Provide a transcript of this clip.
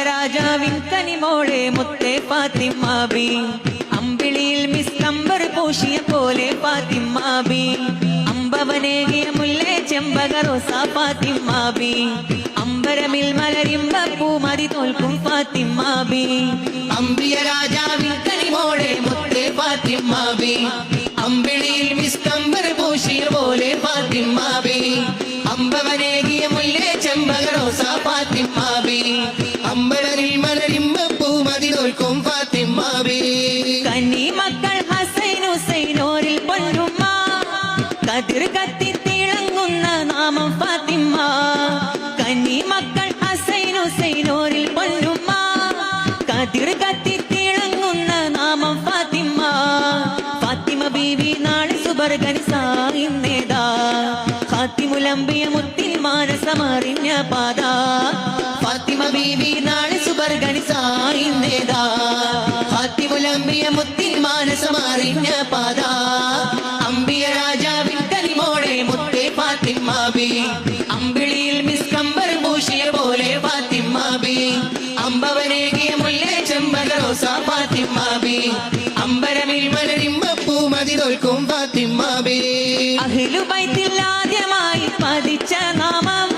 രാജാവിൻ കനിമോളെ മുത്തേ ഫാത്തിമ ബി അമ്പിളിയിൽ മിസ്കമ്പർ പൂശിയ പോലെ ഫാത്തിമ ബി അമ്പവനേകിയ മുല്ലേ ചെമ്പക റോസ ഫാത്തിമ ബി അമ്പരമിൽ മലരിമ്പ പൂമതി തോൽക്കും ഫാത്തിമ ബി അമ്പിയ രാജാവിൻ കനിമോളെ മുത്തേ ഫാത്തിമ ബി അമ്പിളിയിൽ മിസ്കമ്പർ പൂശിയ പോലെ ഫാത്തിമ ബി അമ്പവനേകിയ മുല്ലേ ചെമ്പക റോസ ഫാത്തിമ ബി അമ്പരമിൽ മലരിമ്പ പൂമതി തോൽക്കും ഫാത്തിമ ബി കന്നി മക്കൾ ഹസൈൻ ഹുസൈനോരിൽ പൊന്നുമ്മ കതിർ കത്തി തിളങ്ങുന്ന നാമം ഫാത്തിമ കന്നി മക്കൾ ഹസൈൻ ഹുസൈനോരിൽ പൊന്നുമ്മ കതിർ കത്തി തിളങ്ങുന്ന നാമം ഫാത്തിമ ഫാത്തിമ ബീവി നാളെ സുബർഗനിസായിന്നേതാ ഖാത്തിമുലംബിയ മുത്തിൽ മാനസമറിഞ്ഞ പാത ഫാത്തിമ ബീവി നാളെ സുബർഗനിസായിന്നേതാ ഖാത്തിമുലംബിയ മുത്തിൽ മാനസമറിഞ്ഞ പാത അമ്പിയ രാജാവിൻ കനിമോളെ മുത്തേ ഫാത്തിമ ബി അമ്പിളിയിൽ മിസ്കമ്പർ പൂശിയ പോലെ ഫാത്തിമ ബി അമ്പവനേകിയ മുല്ലേ ചെമ്പക റോസ ഫാത്തിമ ബി അമ്പരമിൽ മലരിമ്പ പൂമതി തോൽക്കും ഫാത്തിമ ബി അഹ്ലു ബൈത്തിൽ ആദ്യമായി പതിച്ച നാമം